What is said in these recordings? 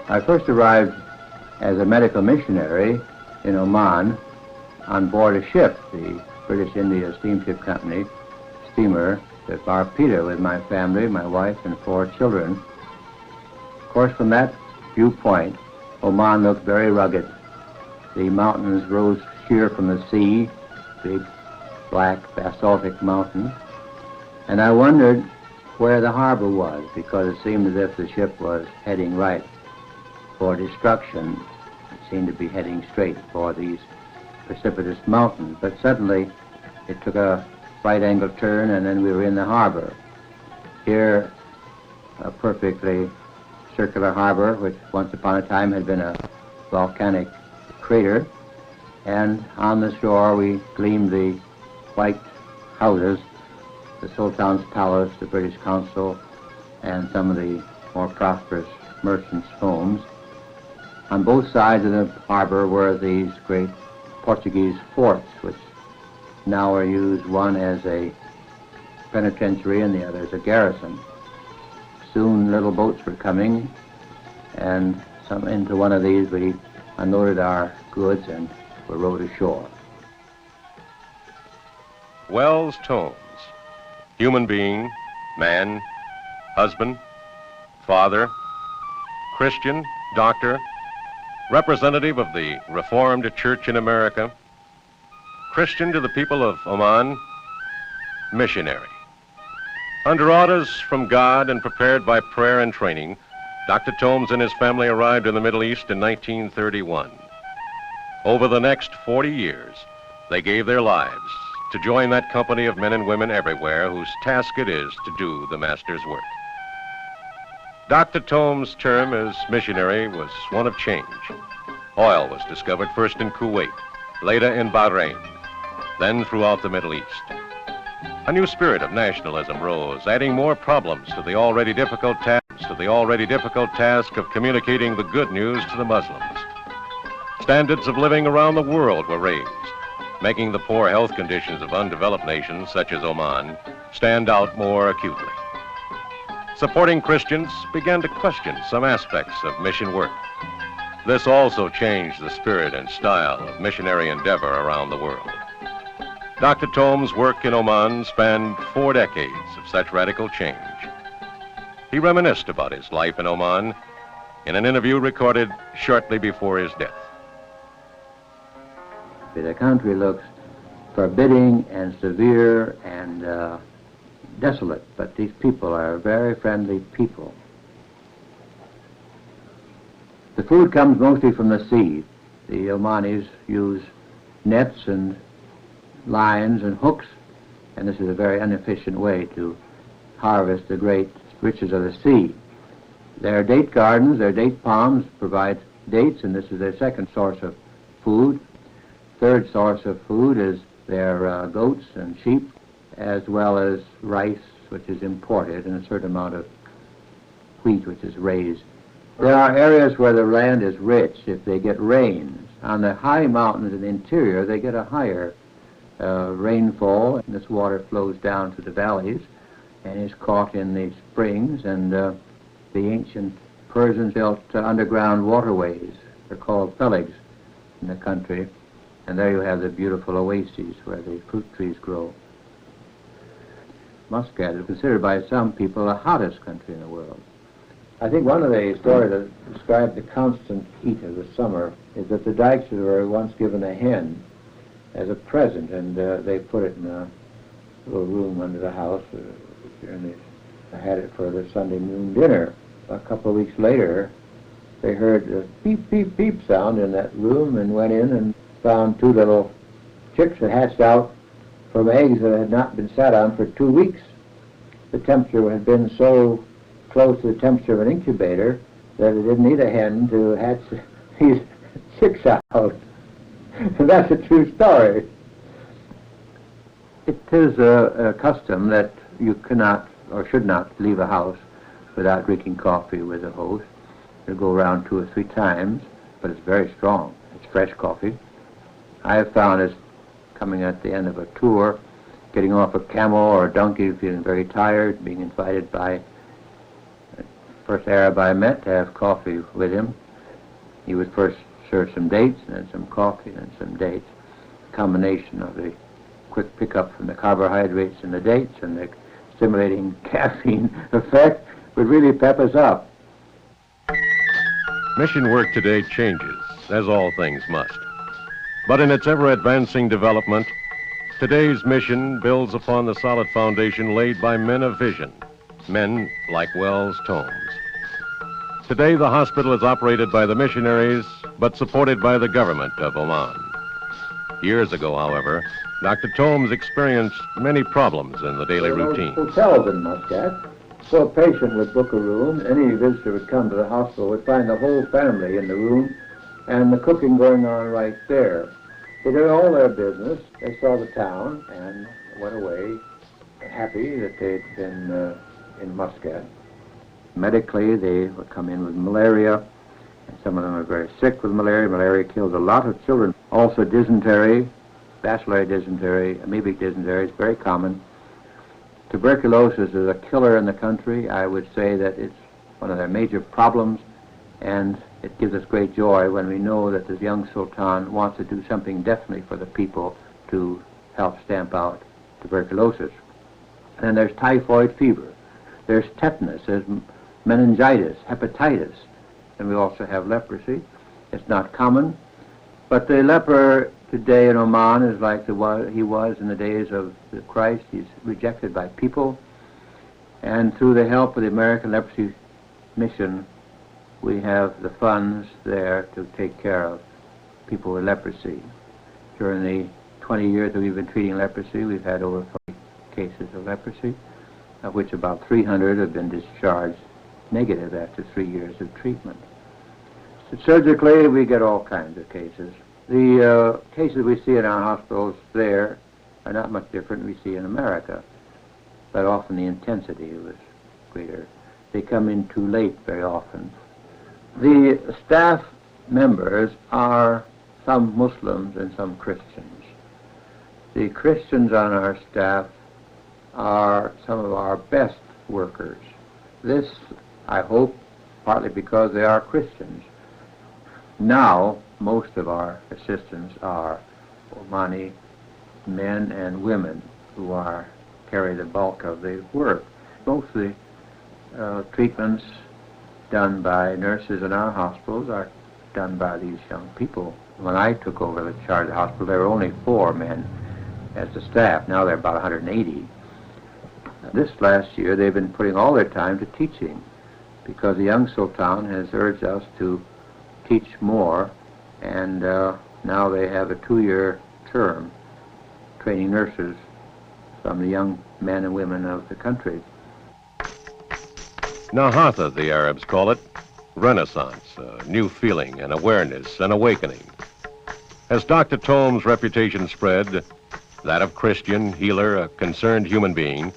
I first arrived as a medical missionary in Oman on board a ship, the British India Steamship Company steamer, the Barpita, with my family, my wife, and 4 children. Of course, from that viewpoint, Oman looked very rugged. The mountains rose sheer from the sea, big, black, basaltic mountains. And I wondered where the harbor was, because it seemed as if the ship was heading right for destruction. It seemed to be heading straight for these precipitous mountains. But suddenly, it took a right-angle turn, and then we were in the harbor. Here, a perfectly circular harbor, which once upon a time had been a volcanic crater, and on the shore we gleamed the white houses, the Sultan's palace, the British consul, and some of the more prosperous merchants' homes. On both sides of the harbor were these great Portuguese forts, which now are used, one as a penitentiary and the other as a garrison. Soon little boats were coming, and into one of these we unloaded our goods and were rowed ashore. Wells Thoms, human being, man, husband, father, Christian, doctor, representative of the Reformed Church in America, Christian to the people of Oman, missionary. Under orders from God and prepared by prayer and training, Dr. Thoms and his family arrived in the Middle East in 1931. Over the next 40 years, they gave their lives to join that company of men and women everywhere whose task it is to do the Master's work. Dr. Thoms' term as missionary was one of change. Oil was discovered first in Kuwait, later in Bahrain, then throughout the Middle East. A new spirit of nationalism rose, adding more problems to the already difficult task of communicating the good news to the Muslims. Standards of living around the world were raised, making the poor health conditions of undeveloped nations such as Oman stand out more acutely. Supporting Christians began to question some aspects of mission work. This also changed the spirit and style of missionary endeavor around the world. Dr. Thoms' work in Oman spanned 4 decades of such radical change. He reminisced about his life in Oman in an interview recorded shortly before his death. The country looks forbidding and severe and desolate, but these people are very friendly people. The food comes mostly from the sea. The Omanis use nets and lines and hooks, and this is a very inefficient way to harvest the great riches of the sea. Their date gardens, their date palms provide dates, and this is their second source of food. Third source of food is their goats and sheep, as well as rice, which is imported, and a certain amount of wheat, which is raised. There are areas where the land is rich if they get rains. On the high mountains in the interior, they get a higher rainfall, and this water flows down to the valleys and is caught in the springs, and the ancient Persians built underground waterways. They're called feligs in the country, and there you have the beautiful oases where the fruit trees grow. Muscat is considered by some people the hottest country in the world. I think one of the stories that describe the constant heat of the summer is that the Dykes were once given a hen as a present, and they put it in a little room under the house, and they had it for their Sunday noon dinner. A couple of weeks later, they heard a beep, beep, beep sound in that room and went in and found 2 little chicks that hatched out from eggs that had not been sat on for 2 weeks. The temperature had been so close to the temperature of an incubator that it didn't need a hen to hatch these chicks out. And that's a true story. It is a custom that you cannot or should not leave a house without drinking coffee with the host. You'll go around 2 or 3 times, but it's very strong. It's fresh coffee. I have found as coming at the end of a tour, getting off a camel or a donkey, feeling very tired, being invited by First Arab I met to have coffee with him. He would first serve some dates, and then some coffee, and then some dates. A combination of the quick pickup from the carbohydrates in the dates and the stimulating caffeine effect would really pep us up. Mission work today changes, as all things must. But in its ever-advancing development, today's mission builds upon the solid foundation laid by men of vision, men like Wells Thoms. Today, the hospital is operated by the missionaries, but supported by the government of Oman. Years ago, however, Dr. Thoms experienced many problems in the daily routine. Hotels in Muscat, so a patient would book a room, any visitor would come to the hospital would find the whole family in the room and the cooking going on right there. They did all their business, they saw the town and went away happy that they'd been in Muscat. Medically, they would come in with malaria, and some of them are very sick with malaria. Malaria kills a lot of children. Also dysentery, bacillary dysentery, amoebic dysentery is very common. Tuberculosis is a killer in the country. I would say that it's one of their major problems, and it gives us great joy when we know that this young Sultan wants to do something definitely for the people to help stamp out tuberculosis. And then there's typhoid fever. There's tetanus. There's meningitis, hepatitis, and we also have leprosy. It's not common, but the leper today in Oman is like he was in the days of the Christ. He's rejected by people, and through the help of the American Leprosy Mission, we have the funds there to take care of people with leprosy. During the 20 years that we've been treating leprosy, we've had over 40 cases of leprosy, of which about 300 have been discharged negative after 3 years of treatment. So surgically, we get all kinds of cases. The cases we see in our hospitals there are not much different than we see in America, but often the intensity was greater. They come in too late very often. The staff members are some Muslims and some Christians. The Christians on our staff are some of our best workers. This, I hope, partly because they are Christians. Now, most of our assistants are Omani men and women who carry the bulk of the work. Most of the treatments done by nurses in our hospitals are done by these young people. When I took over the charge of the hospital, there were only 4 men as the staff. Now there are about 180. This last year, they've been putting all their time to teaching, because the young Sultan has urged us to teach more, and now they have a 2-year term training nurses from the young men and women of the country. Nahatha, the Arabs call it, renaissance, a new feeling, an awareness, an awakening. As Dr. Thoms' reputation spread, that of Christian, healer, a concerned human being,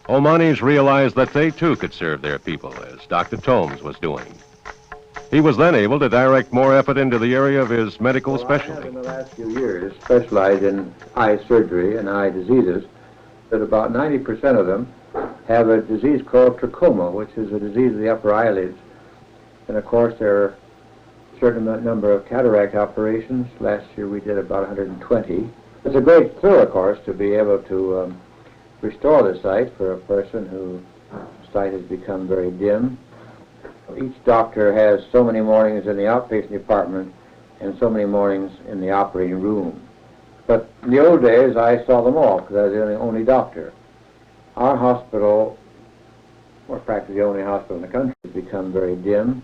Omanis realized that they too could serve their people, as Dr. Thoms was doing. He was then able to direct more effort into the area of his medical specialty. I have in the last few years specialized in eye surgery and eye diseases, that about 90% of them have a disease called trachoma, which is a disease of the upper eyelids. And of course there are a certain number of cataract operations. Last year we did about 120. It's a great thrill, of course, to be able to restore the sight for a person whose sight has become very dim. Each doctor has so many mornings in the outpatient department and so many mornings in the operating room. But in the old days, I saw them all because I was the only doctor. Our hospital, or practically the only hospital in the country, has become very dim.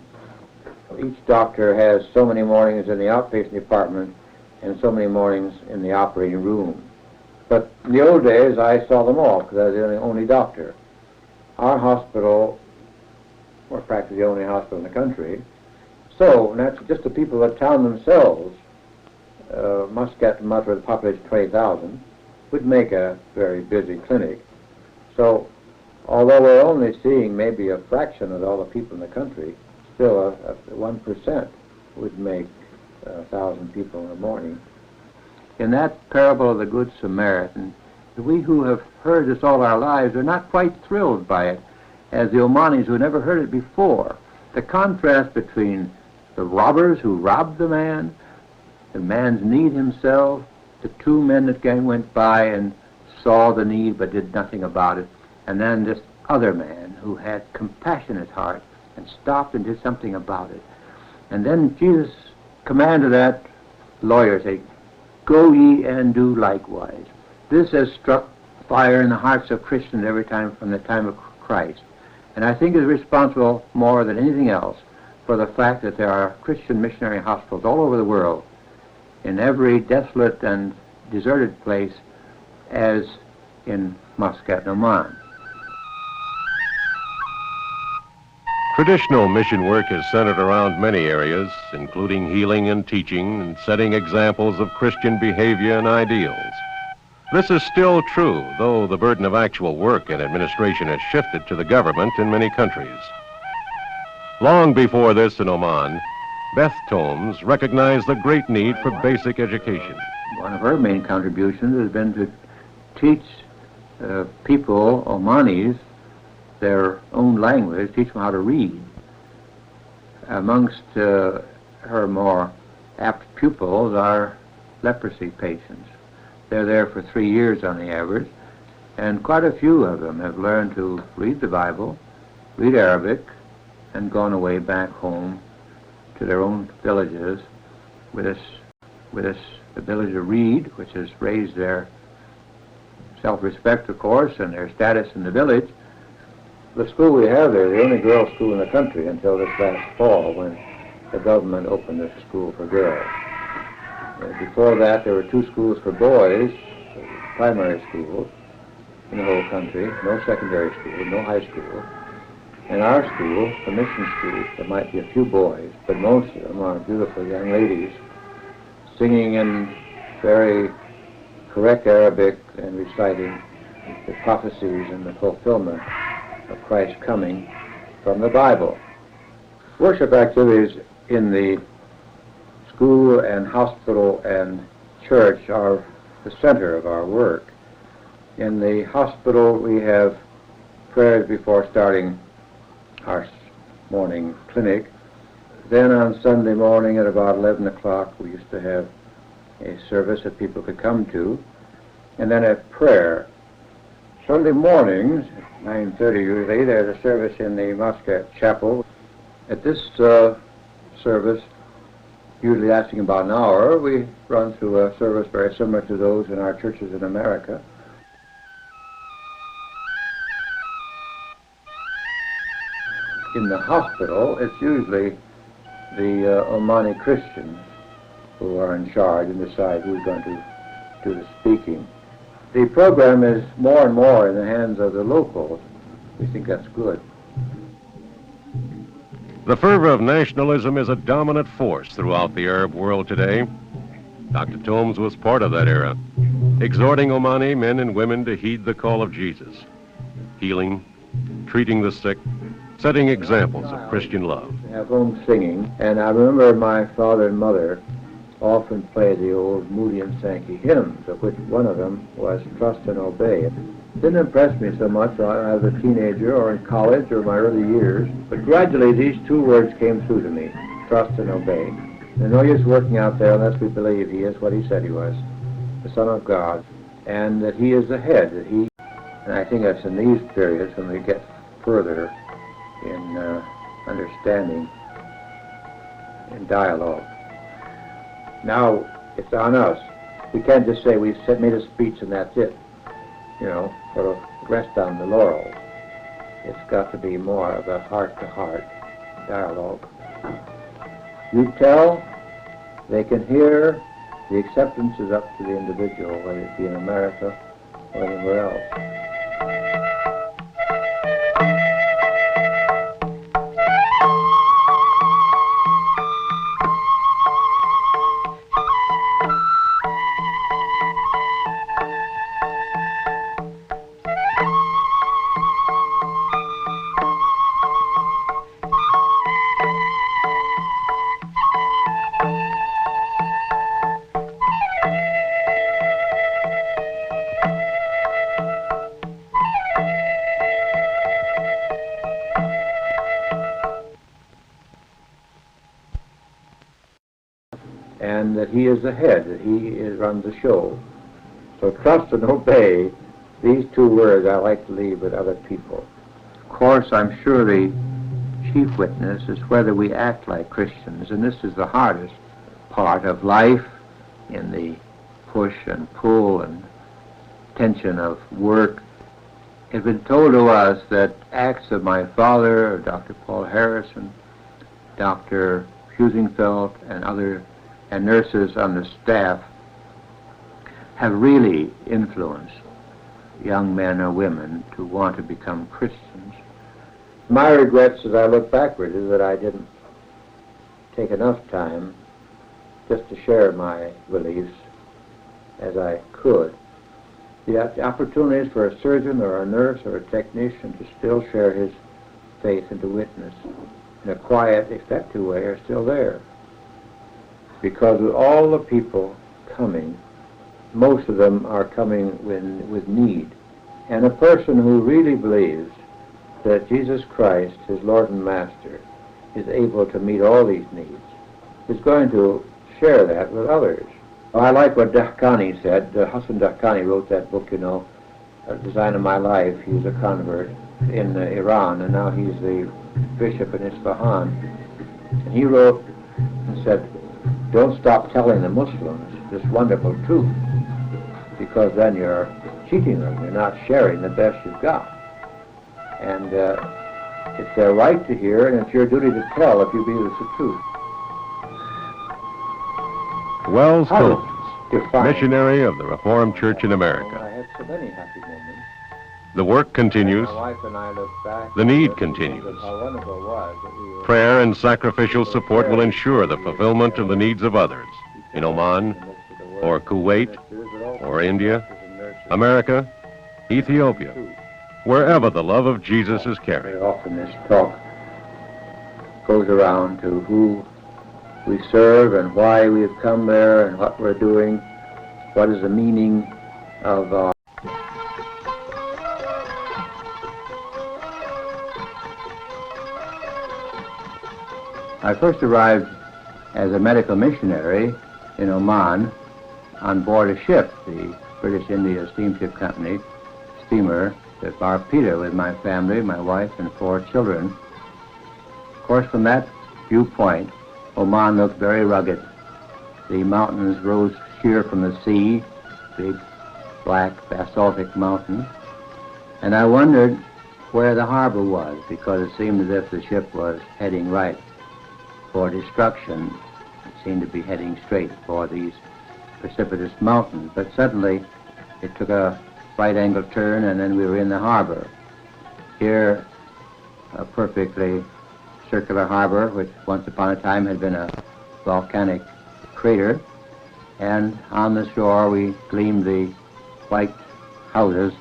Each doctor has so many mornings in the outpatient department and so many mornings in the operating room. But in the old days, I saw them all because I was the only doctor. Our hospital, or practically the only hospital in the country, so that's just the people of the town themselves, Muscat and Muttra, with a population of 20,000, would make a very busy clinic. So, although we're only seeing maybe a fraction of all the people in the country, still 1% would make 1,000 people in the morning. In that parable of the Good Samaritan, we who have heard this all our lives are not quite thrilled by it. as the Omanis who never heard it before. The contrast between the robbers who robbed the man's need himself, the two men that went by and saw the need but did nothing about it, and then this other man who had compassionate heart and stopped and did something about it. And then Jesus commanded that lawyer, say, "Go ye and do likewise." This has struck fire in the hearts of Christians every time from the time of Christ. And I think is responsible more than anything else for the fact that there are Christian missionary hospitals all over the world, in every desolate and deserted place, as in Muscat, Oman. Traditional mission work is centered around many areas, including healing and teaching and setting examples of Christian behavior and ideals. This is still true, though the burden of actual work and administration has shifted to the government in many countries. Long before this in Oman, Beth Thoms recognized the great need for basic education. One of her main contributions has been to teach people, Omanis, their own language, teach them how to read. Amongst her more apt pupils are leprosy patients. They're there for 3 years on the average, and quite a few of them have learned to read the Bible, read Arabic, and gone away back home to their own villages with this ability to read, which has raised their self-respect, of course, and their status in the village. The school we have there is the only girls' school in the country until this last fall, when the government opened this school for girls. Before that, there were 2 schools for boys, primary schools, in the whole country. No secondary school, no high school. In our school, the mission school, there might be a few boys, but most of them are beautiful young ladies singing in very correct Arabic and reciting the prophecies and the fulfillment of Christ's coming from the Bible. Worship activities in the school and hospital and church are the center of our work. In the hospital, we have prayers before starting our morning clinic. Then on Sunday morning at about 11 o'clock, we used to have a service that people could come to, and then a prayer. Sunday mornings, at 9:30 usually, there's a service in the Muscat Chapel. At this service, usually lasting about an hour, we run through a service very similar to those in our churches in America. In the hospital, it's usually the Omani Christians who are in charge and decide who's going to do the speaking. The program is more and more in the hands of the locals. We think that's good. The fervor of nationalism is a dominant force throughout the Arab world today. Dr. Thoms was part of that era, exhorting Omani men and women to heed the call of Jesus, healing, treating the sick, setting examples of Christian love. We have home singing, and I remember my father and mother often play the old Moody and Sankey hymns, of which one of them was Trust and Obey. It didn't impress me so much when I was a teenager or in college or my early years, but gradually these 2 words came through to me, trust and obey. There's no use working out there unless we believe he is what he said he was, the Son of God, and that he is the head, and I think that's in these periods when we get further in understanding, in dialogue. Now, it's on us. We can't just say we've made a speech and that's it, sort of rest on the laurels. It's got to be more of a heart-to-heart dialogue. You tell, they can hear, the acceptance is up to the individual, whether it be in America or anywhere else. and that he is the head, that runs the show. So trust and obey, these two words I like to leave with other people. Of course, I'm sure the chief witness is whether we act like Christians, and this is the hardest part of life in the push and pull and tension of work. It's been told to us that acts of my father, Dr. Paul Harrison, Dr. Husingfeld, and nurses on the staff have really influenced young men or women to want to become Christians. My regrets as I look backward is that I didn't take enough time just to share my beliefs as I could. The opportunities for a surgeon or a nurse or a technician to still share his faith and to witness in a quiet, effective way are still there. Because with all the people coming, most of them are coming with need. And a person who really believes that Jesus Christ, his Lord and Master, is able to meet all these needs, is going to share that with others. I like what Dahkani said. Hassan Dahkani wrote that book, Design of My Life. He was a convert in Iran, and now he's the bishop in Isfahan. And he wrote and said, don't stop telling the Muslims this wonderful truth, because then you're cheating them. You're not sharing the best you've got. And it's their right to hear, and it's your duty to tell if you believe it's the truth. Wells Thoms, missionary of the Reformed Church in America. I had so many happy moments. The work continues. My wife and I look back. The need continues. How wonderful it was that we were Prayer and sacrificial support will ensure the fulfillment of the needs of others in Oman, or Kuwait, or India, America, Ethiopia, wherever the love of Jesus is carried. Very often this talk goes around to who we serve and why we have come there and what we're doing, what is the meaning of our I first arrived as a medical missionary in Oman on board a ship, the British India Steamship Company steamer, the Barpita, with my family, my wife, and 4 children. Of course, from that viewpoint, Oman looked very rugged. The mountains rose sheer from the sea, big, black, basaltic mountains. And I wondered where the harbor was, because it seemed as if the ship was heading right for destruction. It seemed to be heading straight for these precipitous mountains. But suddenly, it took a right-angle turn, and then we were in the harbor. Here, a perfectly circular harbor, which once upon a time had been a volcanic crater, and on the shore we gleamed the white houses,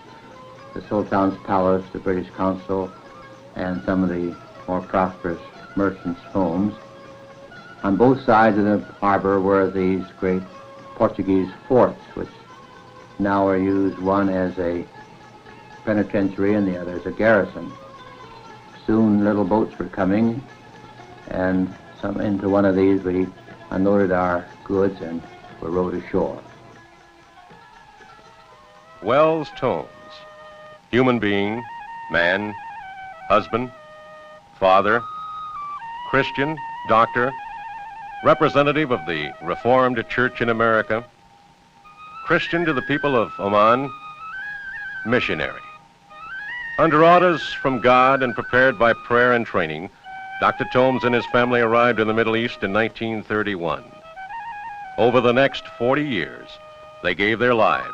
the Sultan's palace, the British consul, and some of the more prosperous merchants' homes. On both sides of the harbor were these great Portuguese forts, which now are used, one as a penitentiary and the other as a garrison. Soon little boats were coming, and into one of these we unloaded our goods and were rowed ashore. Wells Thoms, human being, man, husband, father, Christian, doctor, representative of the Reformed Church in America, Christian to the people of Oman, missionary. Under orders from God and prepared by prayer and training, Dr. Thoms and his family arrived in the Middle East in 1931. Over the next 40 years, they gave their lives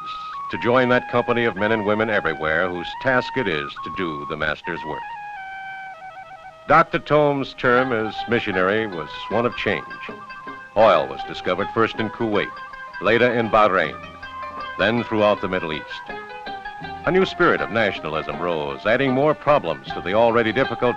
to join that company of men and women everywhere whose task it is to do the Master's work. Dr. Thoms' term as missionary was one of change. Oil was discovered first in Kuwait, later in Bahrain, then throughout the Middle East. A new spirit of nationalism rose, adding more problems to the already difficult